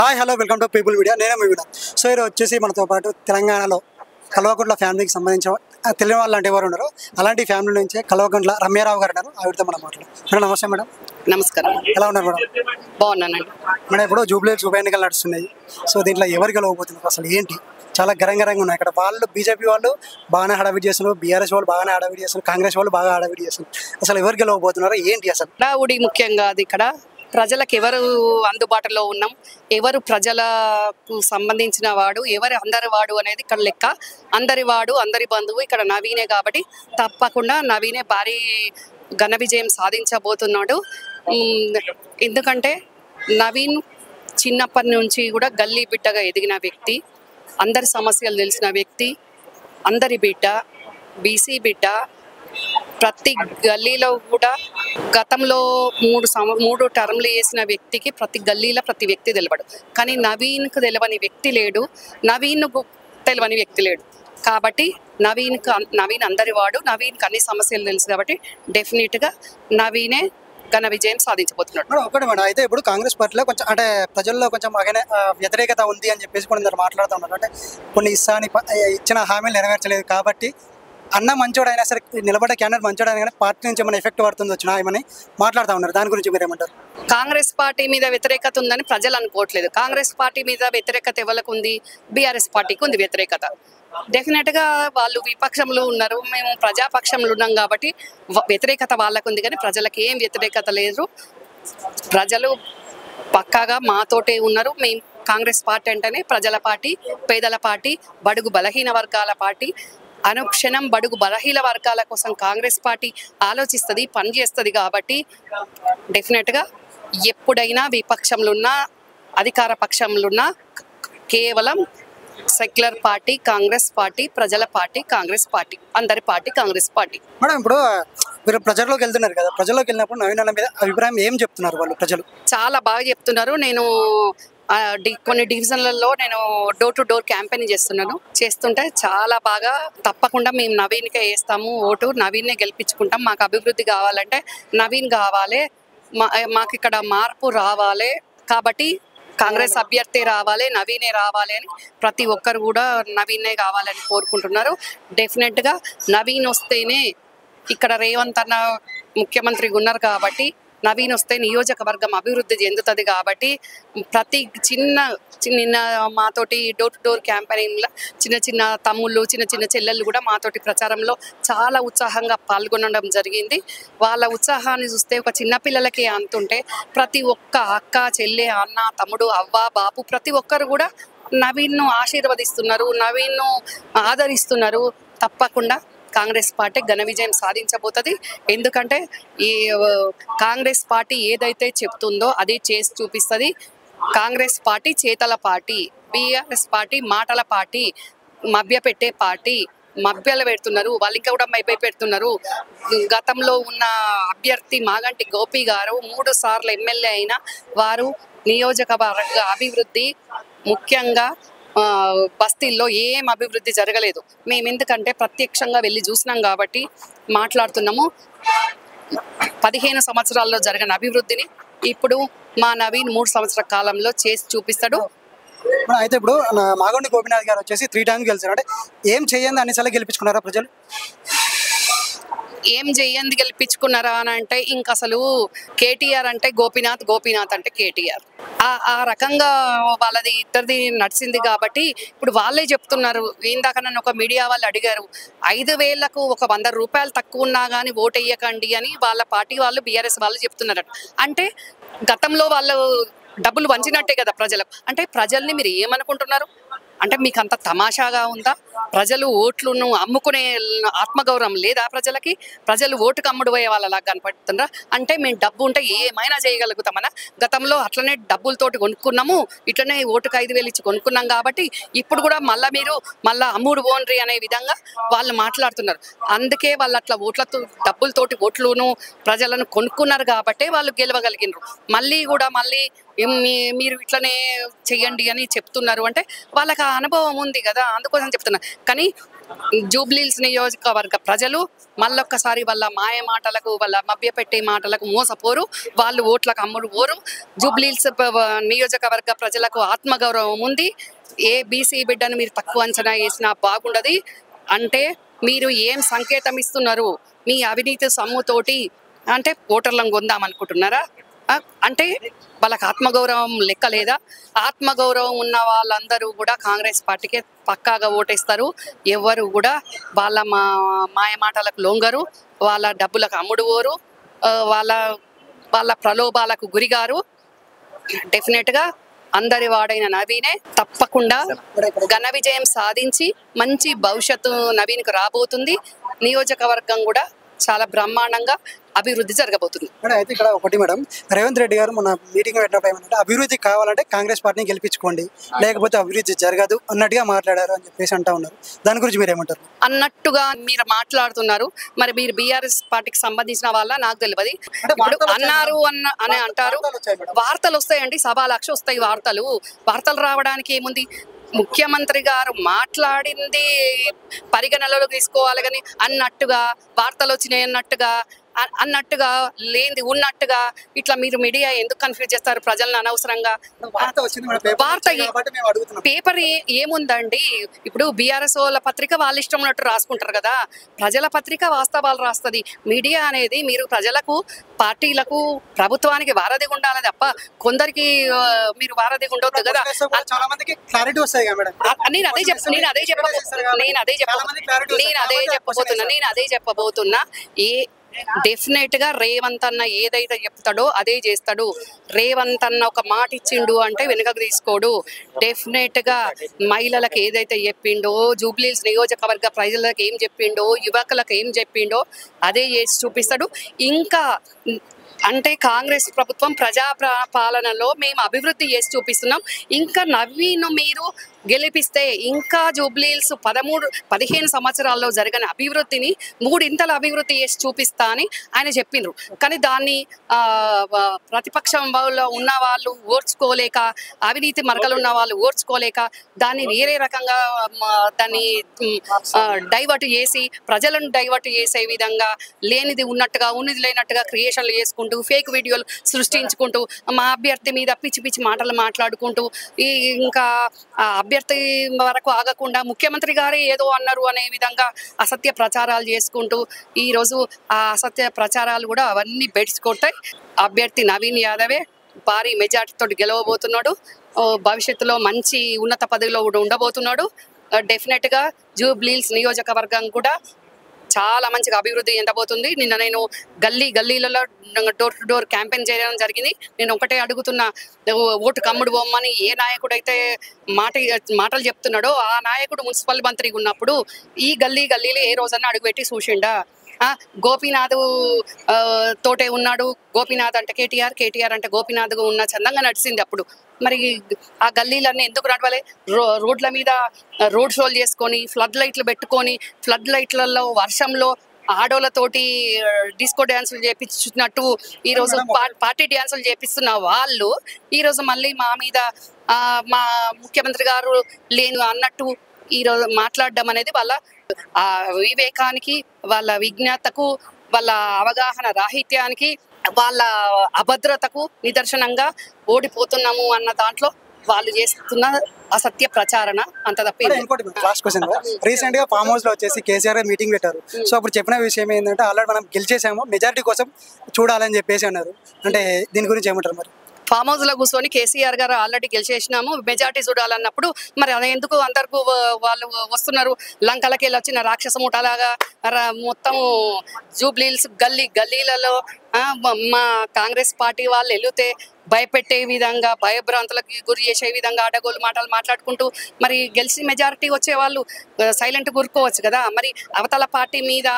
Hi hello welcome to people media. నేనే మీ video. So ఈరోజు వచ్చేసి మనతో పాటు తెలంగాణలో కల్వకుంట్ల ఫ్యామిలీకి సంబంధించిన తెలియని వాళ్ళు అంటే ఎవరు ఉన్నారు, అలాంటి ఫ్యామిలీ నుంచి కల్వకుంట్ల రమ్యారావు గారు ఉన్నారు. ఆవిడతో మనం మాట్లాడాం. మేడం నమస్తే. మేడం నమస్కారం. ఎలా ఉన్నారు మేడం? బాగున్నానండి. మేడం ఇప్పుడు జూబ్లీహిల్స్ ఉప ఎన్నికలు నడుస్తున్నాయి. సో దీంట్లో ఎవరు గెలవబోతున్నారు, అసలు ఏంటి? చాలా గరంగరంగా ఉన్నాయి. ఇక్కడ వాళ్ళు బీజేపీ వాళ్ళు బాగానే హడావిడి చేస్తున్నారు, బీఆర్ఎస్ వాళ్ళు బాగానే హడావిడి చేస్తున్నారు, కాంగ్రెస్ వాళ్ళు బాగా హడావిడి చేస్తున్నారు. అసలు ఎవరు గెలవబోతున్నారు, ఏంటి అసలు? హడావుడి ముఖ్యంగా అది ఇక్కడ ప్రజలకు ఎవరు అందుబాటులో ఉన్నాం, ఎవరు ప్రజలకు సంబంధించిన వాడు, ఎవరు అందరి వాడు అనేది ఇక్కడ లెక్క. అందరి వాడు అందరి బంధువు ఇక్కడ నవీనే కాబట్టి తప్పకుండా నవీనే భారీ ఘన విజయం సాధించబోతున్నాడు. ఎందుకంటే నవీన్ చిన్నప్పటి నుంచి కూడా గల్లీ బిడ్డగా ఎదిగిన వ్యక్తి, అందరి సమస్యలు తెలిసిన వ్యక్తి, అందరి బిడ్డ, బీసీ బిడ్డ. ప్రతి గల్లీలో కూడా గతంలో మూడు టర్మ్లు వేసిన వ్యక్తికి ప్రతి గల్లీలో ప్రతి వ్యక్తి తెలియడు. కానీ నవీన్కు తెలియని వ్యక్తి లేడు, నవీన్కు తెలియని వ్యక్తి లేడు. కాబట్టి నవీన్ అందరి వాడు, నవీన్కి అన్ని సమస్యలు తెలుసు కాబట్టి డెఫినెట్గా నవీనే ఘన విజయం సాధించబోతున్నాడు. ఒకటి మేడం, అయితే ఇప్పుడు కాంగ్రెస్ పార్టీలో కొంచెం అంటే ప్రజల్లో కొంచెం వ్యతిరేకత ఉంది అని చెప్పేసి కొన్ని మాట్లాడుతూ ఉన్నారు. అంటే కొన్ని ఇచ్చిన హామీలు నెరవేర్చలేదు కాబట్టి అన్న మంచోడు అయినా సరే, నిలబడ్డ క్యాండిడేట్ మంచోడు అయినా కానీ పార్టీ నుంచి ఏమైనా ఎఫెక్ట్ పడుతుంది వచ్చినా ఏమని మాట్లాడుతూ ఉన్నారు. దాని గురించి మీరు ఏమంటారు? కాంగ్రెస్ పార్టీ మీద వ్యతిరేకత ఉందని ప్రజలు అనుకోవట్లేదు. కాంగ్రెస్ పార్టీ మీద వ్యతిరేకత ఎవరికి ఉంది? బీఆర్ఎస్ పార్టీకి ఉంది వ్యతిరేకత. డెఫినెట్గా వాళ్ళు విపక్షంలో ఉన్నారు, మేము ప్రజాపక్షంలో ఉన్నాం కాబట్టి వ్యతిరేకత వాళ్ళకు ఉంది. కానీ ప్రజలకు ఏం వ్యతిరేకత లేదు. ప్రజలు పక్కాగా మాతోటే ఉన్నారు. మేము కాంగ్రెస్ పార్టీ అంటేనే ప్రజల పార్టీ, పేదల పార్టీ, బడుగు బలహీన వర్గాల పార్టీ. అనుక్షణం బడుగు బలహీన వర్గాల కోసం కాంగ్రెస్ పార్టీ ఆలోచిస్తుంది, పనిచేస్తుంది. కాబట్టి డెఫినెట్గా ఎప్పుడైనా విపక్షంలో ఉన్నా అధికార పక్షంలో ఉన్నా కేవలం సెక్యులర్ పార్టీ కాంగ్రెస్ పార్టీ, ప్రజల పార్టీ కాంగ్రెస్ పార్టీ, అందరి పార్టీ కాంగ్రెస్ పార్టీ. మేడం ఇప్పుడు మీరు ప్రజల్లోకి వెళ్తున్నారు కదా, ప్రజల్లోకి వెళ్ళినప్పుడు నవీన్ అన్న మీద అభిప్రాయం ఏం చెప్తున్నారు వాళ్ళు? ప్రజలు చాలా బాగా చెప్తున్నారు. నేను కొన్ని డివిజన్లలో నేను డోర్ టు డోర్ క్యాంపెయిన్ చేస్తుంటే చాలా బాగా తప్పకుండా మేము నవీన్కే వేస్తాము ఓటు, నవీన్నే గెలిపించుకుంటాం, మాకు అభివృద్ధి కావాలంటే నవీన్ కావాలి, మాకు ఇక్కడ మార్పు రావాలి, కాబట్టి కాంగ్రెస్ అభ్యర్థి రావాలి, నవీనే రావాలి అని ప్రతి ఒక్కరు కూడా నవీనే కావాలని కోరుకుంటున్నారు. డెఫినెట్గా నవీన్ వస్తేనే ఇక్కడ రేవంత్ అన్న ముఖ్యమంత్రిగా ఉన్నారు కాబట్టి నవీన్ వస్తే నియోజకవర్గం అభివృద్ధి చెందుతుంది. కాబట్టి ప్రతి చిన్న మాతోటి డోర్ టు డోర్ క్యాంపెయిన్లో చిన్న తమ్ముళ్ళు, చిన్న చెల్లెళ్ళు కూడా మాతోటి ప్రచారంలో చాలా ఉత్సాహంగా పాల్గొనడం జరిగింది. వాళ్ళ ఉత్సాహాన్ని చూస్తే ఒక చిన్నపిల్లలకి అంతుంటే ప్రతి ఒక్క అక్క, చెల్లె, అన్న, తమ్ముడు, అవ్వ, బాపు ప్రతి ఒక్కరు కూడా నవీన్ను ఆశీర్వదిస్తున్నారు, నవీన్ను ఆదరిస్తున్నారు. తప్పకుండా కాంగ్రెస్ పార్టీ ఘన విజయం సాధించబోతుంది. ఎందుకంటే ఈ కాంగ్రెస్ పార్టీ ఏదైతే చెప్తుందో అది చేసి చూపిస్తుంది. కాంగ్రెస్ పార్టీ చేతల పార్టీ, బీఆర్ఎస్ పార్టీ మాటల పార్టీ, మభ్యపెట్టే పార్టీ. మభ్యలు పెడుతున్నారు, వాళ్ళకి కూడా పెడుతున్నారు. గతంలో ఉన్న అభ్యర్థి మాగంటి గోపి గారు 3 సార్లు ఎమ్మెల్యే అయిన వారు నియోజకవర్గ అభివృద్ధి ముఖ్యంగా బస్తీల్లో ఏం అభివృద్ధి జరగలేదు. మేము ఎందుకంటే ప్రత్యక్షంగా వెళ్ళి చూసినాం కాబట్టి మాట్లాడుతున్నాము. 15 సంవత్సరాల్లో జరిగిన అభివృద్ధిని ఇప్పుడు మా నవీన్ 3 సంవత్సరాల కాలంలో చేసి చూపిస్తాడు. అయితే ఇప్పుడు మాగంటి గోపీనాథ్ గారు వచ్చేసి 3 టైమ్స్ గెలిచారు. అంటే ఏం చేయండి అన్నిసార్లు గెలిపించుకున్నారా ప్రజలు? ఏం చెయ్యంది గెలిపించుకున్నారా అని అంటే ఇంక అసలు కేటీఆర్ అంటే గోపీనాథ్, గోపీనాథ్ అంటే కేటీఆర్, ఆ రకంగా వాళ్ళది ఇద్దరిది నడిచింది. కాబట్టి ఇప్పుడు వాళ్ళే చెప్తున్నారు. ఇందాక నన్ను ఒక మీడియా వాళ్ళు అడిగారు, 5,000కు ఒక 100 రూపాయలు తక్కువ ఉన్నా కానీ ఓటు వేయకండి అని వాళ్ళ పార్టీ వాళ్ళు, బీఆర్ఎస్ వాళ్ళు చెప్తున్నారు. అంటే గతంలో వాళ్ళు డబ్బులు వంచినట్టే కదా ప్రజలకు. అంటే ప్రజల్ని మీరు ఏమనుకుంటున్నారు? అంటే మీకు అంత తమాషాగా ఉందా? ప్రజలు ఓట్లను అమ్ముకునే ఆత్మగౌరవం లేదా ప్రజలకి? ప్రజలు ఓటుకు అమ్ముడు పోయే వాళ్ళలా కనపడుతుందా? అంటే మేము డబ్బు ఉంటే ఏమైనా చేయగలుగుతామన్నా? గతంలో అట్లనే డబ్బులతోటి కొనుక్కున్నాము, ఇట్లనే ఓటుకు 5,000 ఇచ్చి కొనుక్కున్నాం కాబట్టి ఇప్పుడు కూడా మీరు అమ్ముడు పోన్రి అనే విధంగా వాళ్ళు మాట్లాడుతున్నారు. అందుకే వాళ్ళు అట్లా డబ్బులతోటి ఓట్లను ప్రజలను కొనుక్కున్నారు కాబట్టి వాళ్ళు గెలవగలిగినారు. మళ్ళీ మీరు ఇట్లనే చెయ్యండి అని చెప్తున్నారు అంటే వాళ్ళకి ఆ అనుభవం ఉంది కదా, అందుకోసం చెప్తున్నా. కానీ జూబ్లీహిల్స్ నియోజకవర్గ ప్రజలు మళ్ళొక్కసారి వాళ్ళ మాయ మాటలకు, వాళ్ళ మభ్యపెట్టే మాటలకు మోసపోరు, వాళ్ళు ఓట్లకు అమ్ముడు పోరు. జూబ్లీహిల్స్ నియోజకవర్గ ప్రజలకు ఆత్మగౌరవం ఉంది. ఏ బీసీ బిడ్డను మీరు తక్కువ అంచనా వేసినా బాగుండదు. అంటే మీరు ఏం సంకేతం ఇస్తున్నారు? మీ అవినీతి సొమ్ముతోటి అంటే ఓటర్లను కొందామనుకుంటున్నారా? అంటే వాళ్ళకి ఆత్మగౌరవం లెక్క లేదా? ఆత్మగౌరవం ఉన్న వాళ్ళందరూ కూడా కాంగ్రెస్ పార్టీకే పక్కాగా ఓటేస్తారు. ఎవరు కూడా వాళ్ళ మాయ మాటలకు లొంగరు, వాళ్ళ డబ్బులకు అమ్ముడు పోరు, వాళ్ళ వాళ్ళ ప్రలోభాలకు గురిగారు. డెఫినెట్గా అందరి వాడైన నవీనే తప్పకుండా ఘన విజయం సాధించి మంచి భవిష్యత్తు నవీన్కు రాబోతుంది. నియోజకవర్గం కూడా చాలా బ్రహ్మాండంగా అభివృద్ధి జరగబోతుంది. మేడం అయితే ఇక్కడ ఒకటి మేడం, రేవంత్ రెడ్డి గారు మన మీటింగ్ పెట్టినప్పుడు ఏమంటే అభివృద్ధి కావాలంటే కాంగ్రెస్ పార్టీని గెలిపించుకోండి, లేకపోతే అభివృద్ధి జరగదు అన్నట్టుగా మాట్లాడారు అని చెప్పేసి అంటా ఉన్నారు. దాని గురించి మీరు ఏమంటారు? అన్నట్టుగా మీరు మాట్లాడుతున్నారు. మరి మీరు బీఆర్ఎస్ పార్టీకి సంబంధించిన వాళ్ళ నాకు తెలియదు. ఇప్పుడు అన్నారు అని అంటారు. వార్తలు వస్తాయండి, 1.25 వస్తాయి వార్తలు. వార్తలు రావడానికి ఏముంది? ముఖ్యమంత్రి గారు మాట్లాడింది పరిగణనలోకి తీసుకోవాలి కానీ అన్నట్టుగా వార్తలు వచ్చినాయి అన్నట్టుగా లేనిది ఉన్నట్టుగా ఇట్లా మీరు మీడియా ఎందుకు కన్ఫ్యూజ్ చేస్తారు ప్రజలను అనవసరంగా? వార్త పేపర్ ఏముందండి? ఇప్పుడు బీఆర్ఎస్ వాళ్ళ పత్రిక వాళ్ళు ఇష్టం ఉన్నట్టు రాసుకుంటారు కదా, ప్రజల పత్రిక వాస్తవాలు రాస్తుంది. మీడియా అనేది మీరు ప్రజలకు, పార్టీలకు, ప్రభుత్వానికి వారధిగా ఉండాలి తప్ప కొందరికి మీరు వారధిగా ఉండొద్దు కదా. నేను అదే చెప్పబోతున్నా. డెఫినెట్ గా రేవంత్ అన్న ఏదైతే చెప్తాడో అదే చేస్తాడు. రేవంత్ అన్న ఒక మాట ఇచ్చిండు అంటే వెనుకకు తీసుకోడు. డెఫినెట్ గా మహిళలకు ఏదైతే చెప్పిండో, జూబ్లీహిల్స్ నియోజకవర్గ ప్రజలకు ఏం చెప్పిండో, యువకులకు ఏం చెప్పిండో అదే చేసి చూపిస్తాడు. ఇంకా అంటే కాంగ్రెస్ ప్రభుత్వం పాలనలో మేము అభివృద్ధి చేసి చూపిస్తున్నాం. ఇంకా నవీన్ మీరు గెలిపిస్తే ఇంకా జూబ్లీహిల్స్ 13-15 సంవత్సరాల్లో జరిగిన అభివృద్ధిని 3 అభివృద్ధి చేసి చూపిస్తా అని ఆయన చెప్పిండ్రు. కానీ దాన్ని ప్రతిపక్షంలో ఉన్న వాళ్ళు ఓర్చుకోలేక, అవినీతి మరకలు ఉన్న వాళ్ళు ఓర్చుకోలేక దాన్ని వేరే రకంగా దాన్ని డైవర్ట్ చేసి ప్రజలను డైవర్ట్ చేసే విధంగా లేనిది ఉన్నట్టుగా ఉన్నది లేనట్టుగా క్రియేషన్లు చేసుకుంటూ ఫేక్ వీడియోలు సృష్టించుకుంటూ మా అభ్యర్థి మీద పిచ్చి పిచ్చి మాటలు మాట్లాడుకుంటూ ఇంకా అభ్యర్థి వరకు ఆగకుండా ముఖ్యమంత్రి గారే ఏదో అన్నారు అనే విధంగా అసత్య ప్రచారాలు చేసుకుంటూ ఈరోజు ఆ అసత్య ప్రచారాలు కూడా అవన్నీ బెడ్చుకుంటాయి. అభ్యర్థి నవీన్ యాదవే భారీ మెజార్టీతో గెలవబోతున్నాడు. భవిష్యత్తులో మంచి ఉన్నత పదవిలో కూడా ఉండబోతున్నాడు. డెఫినెట్గా జూబ్లీహిల్స్ నియోజకవర్గం కూడా చాలా మంచిగా అభివృద్ధి చెందబోతుంది. నిన్న నేను గల్లీలలో డోర్ టు డోర్ క్యాంపెయిన్ చేయడం జరిగింది. నేను ఒకటే అడుగుతున్నా, ఓటు కమ్ముడు బొమ్మని ఏ నాయకుడైతే మాటలు చెప్తున్నాడో ఆ నాయకుడు మున్సిపల్ మంత్రిగా ఉన్నప్పుడు ఈ గల్లీలో ఏ రోజన్నా అడుగుపెట్టి చూసిండా? గోపీనాథ్ తోటే ఉన్నాడు. గోపీనాథ్ అంటే కేటీఆర్ అంటే గోపీనాథ్ ఉన్న చందంగా నడిచింది అప్పుడు. మరి ఆ గల్లీలన్నీ ఎందుకు నడవాలి? రోడ్ల మీద రోడ్ షోలు చేసుకొని, ఫ్లడ్ లైట్లు పెట్టుకొని, ఫ్లడ్ లైట్లలో వర్షంలో ఆడోళ్ళతోటి డిస్కో డ్యాన్సులు చేపించినట్టు ఈరోజు పార్టీ డ్యాన్సులు చేపిస్తున్న వాళ్ళు ఈరోజు మళ్ళీ మా మీద మా ముఖ్యమంత్రి గారు లేను అన్నట్టు ఈరోజు మాట్లాడడం అనేది వాళ్ళ వివేకానికి, వాళ్ళ విజ్ఞతకు, వాళ్ళ అవగాహన రాహిత్యానికి, వాళ్ళ అభద్రతకు నిదర్శనంగా ఓడిపోతున్నాము అన్న దాంట్లో వాళ్ళు చేస్తున్న అసత్య ప్రచారణ అంత తప్ప. లాస్ట్ క్వశ్చన్, రీసెంట్ గా ఫామ్ హౌస్ లో వచ్చేసి కేసీఆర్ మీటింగ్ పెట్టారు. సో అప్పుడు చెప్పిన విషయం ఏంటంటే ఆల్రెడీ మనం గెలిచేసాము, మెజారిటీ కోసం చూడాలని చెప్పేసి అన్నారు. అంటే దీని గురించి ఏమంటారు? మరి ఫామ్ హౌస్ లో కూర్చొని కేసీఆర్ గారు ఆల్రెడీ గెలిచేసినాము, మెజార్టీ చూడాలన్నప్పుడు మరి అది ఎందుకు అందరికీ వాళ్ళు వస్తున్నారు? లంకలకి వెళ్ళి వచ్చిన రాక్షస ముఠాలాగా మొత్తం జూబ్లీహిల్స్ గల్లీలలో మా కాంగ్రెస్ పార్టీ వాళ్ళు వెళితే భయపెట్టే విధంగా, భయభ్రాంతులకి గురి చేసే విధంగా అడగోలు మాటలు మాట్లాడుకుంటూ మరి గెలిచి మెజారిటీ వచ్చే వాళ్ళు సైలెంట్ కూరుకోవచ్చు కదా. మరి అవతల పార్టీ మీద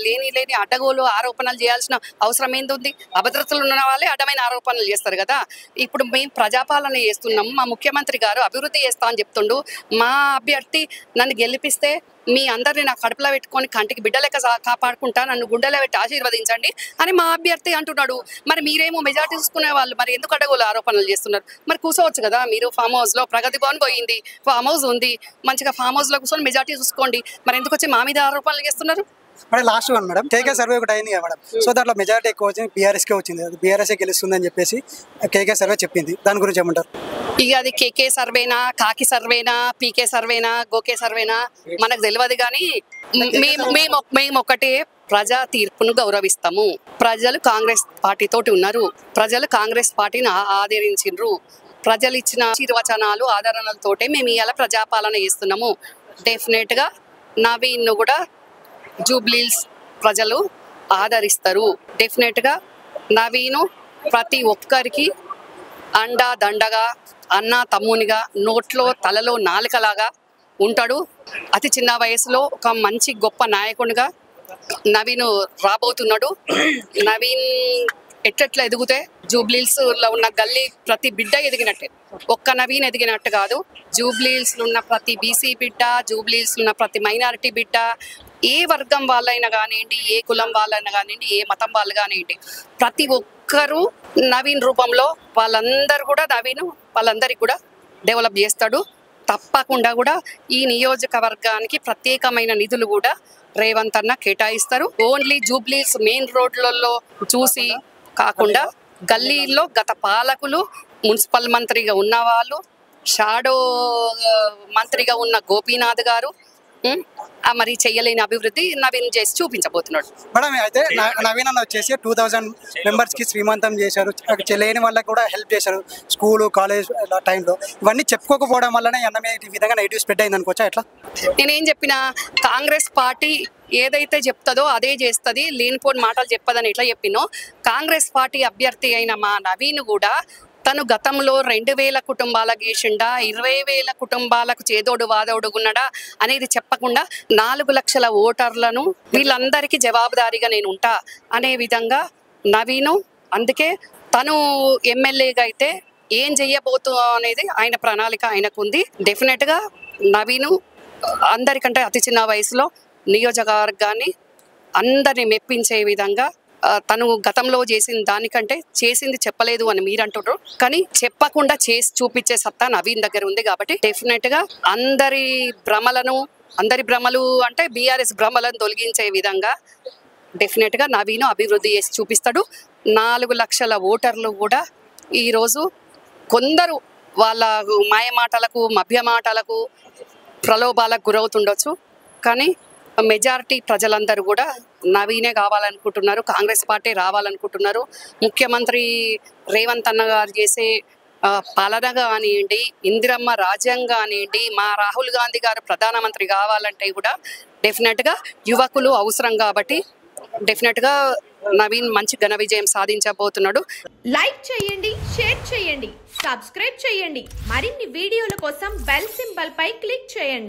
లేని అడ్డగోలు ఆరోపణలు చేయాల్సిన అవసరం ఏంది? అభద్రతలు ఉన్న వాళ్ళే అడ్డమైన ఆరోపణలు చేస్తారు కదా. ఇప్పుడు మేము ప్రజాపాలన చేస్తున్నాము, మా ముఖ్యమంత్రి గారు అభివృద్ధి చేస్తా అని చెప్తుండు. మా అభ్యర్థి నన్ను గెలిపిస్తే మీ అందరిని నా కడుపులో పెట్టుకొని కంటికి బిడ్డ లెక్క కాపాడుకుంటా, నన్ను గుండెలో పెట్టి ఆశీర్వదించండి అని మా అభ్యర్థి అంటున్నాడు. మరి మీరేమో మెజార్టీ చూసుకునే వాళ్ళు మరి ఎందుకు అడగోలు ఆరోపణలు చేస్తున్నారు? మరి కూర్చోవచ్చు కదా మీరు. ఫామ్ హౌస్ లో ప్రగతి భవన్ పోయింది, ఫామ్ హౌస్ ఉంది, మంచిగా ఫామ్ హౌస్ లో కూర్చొని మెజార్టీ చూసుకోండి. మరి ఎందుకు వచ్చి మా మీద ఆరోపణలు చేస్తున్నారు? Madam last one madam, KK survey ఒకటి అయింది కదా మేడం. సో దాంట్లో మెజారిటీ ఎక్కువ వచ్చింది, బీఆర్ఎస్కే వచ్చింది. అది బీఆర్ఎస్ఏ గెలుస్తుంది అని చెప్పేసి కేకే సర్వే చెప్పింది. దాని గురించి ఏమంటారు? ఇక అది కేకే సర్వేనా, కాకి సర్వేనా, పీకే సర్వేనా, గోకే సర్వేనా మనకు తెలియదు. కానీ మేము ఒకటే ప్రజా తీర్పును గౌరవిస్తాము. ప్రజలు కాంగ్రెస్ పార్టీ తోటి ఉన్నారు, ప్రజలు కాంగ్రెస్ పార్టీని ఆదరించిండ్రు, ప్రజలు ఇచ్చిన ఆశీర్వచనాలు ఆదరణలతోటే మేము ఇవాళ ప్రజాపాలన చేస్తున్నాము. డెఫినెట్ గా నవీన్ కూడా జూబ్లీహిల్స్ ప్రజలు ఆదరిస్తారు. డెఫినెట్ గా నవీను ప్రతి ఒక్కరికి అండా దండగా, అన్న తమ్మునిగా, నోట్లో తలలో నాలుకలాగా ఉంటాడు. అతి చిన్న వయసులో ఒక మంచి గొప్ప నాయకునిగా నవీన్ రాబోతున్నాడు. నవీన్ ఎట్లా ఎదిగితే జూబ్లీహిల్స్ లో ఉన్న గల్లీ ప్రతి బిడ్డ ఎదిగినట్టే, ఒక్క నవీన్ ఎదిగినట్టు కాదు. జూబ్లీహిల్స్ లో ఉన్న ప్రతి బీసీ బిడ్డ, జూబ్లీహిల్స్ లో ఉన్న ప్రతి మైనారిటీ బిడ్డ, ఏ వర్గం వాళ్ళైనా కానివ్వండి, ఏ కులం వాళ్ళైనా కానివ్వండి, ఏ మతం వాళ్ళు కానివ్వండి, ప్రతి ఒక్కరూ నవీన్ రూపంలో వాళ్ళందరూ కూడా నవీన్ వాళ్ళందరికీ కూడా డెవలప్ చేస్తాడు. తప్పకుండా కూడా ఈ నియోజకవర్గానికి ప్రత్యేకమైన నిధులు కూడా రేవంత్ అన్న కేటాయిస్తారు. ఓన్లీ జూబ్లీహిల్స్ మెయిన్ రోడ్లలో చూసి కాకుండా గల్లీల్లో గత పాలకులు, మున్సిపల్ మంత్రిగా ఉన్న వాళ్ళు, షాడో మంత్రిగా ఉన్న గోపీనాథ్ గారు మరి చెయ్యలేని అభివృద్ధి నవీన్ చేసి చూపించబోతున్నాడు. మేడం అయితే నవీన్ అన్న వచ్చేసి 2000 మెంబర్స్కి శ్రీమంతం చేశారు, లేని వాళ్ళకి కూడా హెల్ప్ చేశారు స్కూలు కాలేజ్ టైంలో. ఇవన్నీ చెప్పుకోకపోవడం వల్లనే అన్న ఈ విధంగా నెగిటివ్ స్ప్రెడ్ అయింది అనుకోవచ్చా? ఎట్లా? నేనేం చెప్పినా కాంగ్రెస్ పార్టీ ఏదైతే చెప్తుందో అదే చేస్తుంది, లేనిపోని మాటలు చెప్పదని ఎట్లా చెప్పినో, కాంగ్రెస్ పార్టీ అభ్యర్థి అయిన మా నవీన్ కూడా తను గతంలో 2000 కుటుంబాలకు చేసిండా, 20,000 కుటుంబాలకు చేదోడు వాదోడు ఉన్నాడా అనేది చెప్పకుండా 4 లక్షల ఓటర్లను వీళ్ళందరికీ జవాబుదారీగా నేను ఉంటా అనే విధంగా నవీను, అందుకే తను ఎమ్మెల్యేగా అయితే ఏం చెయ్యబోతు అనేది ఆయన ప్రణాళిక ఆయనకు ఉంది. డెఫినెట్ గా నవీను అందరికంటే అతి చిన్న వయసులో నియోజకవర్గాన్ని అందరిని మెప్పించే విధంగా తను గతంలో చేసిన దానికంటే చేసింది చెప్పలేదు అని మీరు అంటున్నారు, కానీ చెప్పకుండా చేసి చూపించే సత్తా నవీన్ దగ్గర ఉంది. కాబట్టి డెఫినెట్ గా అందరి భ్రమలు అంటే బీఆర్ఎస్ భ్రమలను తొలగించే విధంగా డెఫినెట్ గా నవీన్ అభివృద్ధి చేసి చూపిస్తాడు. 4 లక్షల ఓటర్లు కూడా ఈరోజు కొందరు వాళ్ళ మాయ మాటలకు, మభ్య మాటలకు, ప్రలోభాలకు గురవుతుండొచ్చు, కానీ మెజారిటీ ప్రజలందరూ కూడా నవీనే కావాలనుకుంటున్నారు, కాంగ్రెస్ పార్టీ రావాలనుకుంటున్నారు. ముఖ్యమంత్రి రేవంత్ అన్న గారు చేసే పాలన కానివ్వండి, ఇందిరమ్మ రాజ్యం కానివ్వండి, మా రాహుల్ గాంధీ గారు ప్రధానమంత్రి కావాలంటే కూడా డెఫినెట్గా యువకులు అవసరం. కాబట్టి డెఫినెట్గా నవీన్ మంచి ఘన విజయం సాధించబోతున్నాడు. లైక్ చేయండి, షేర్ చేయండి, సబ్స్క్రైబ్ చేయండి. మరిన్ని వీడియోల కోసం బెల్ సింబల్ పై క్లిక్ చేయండి.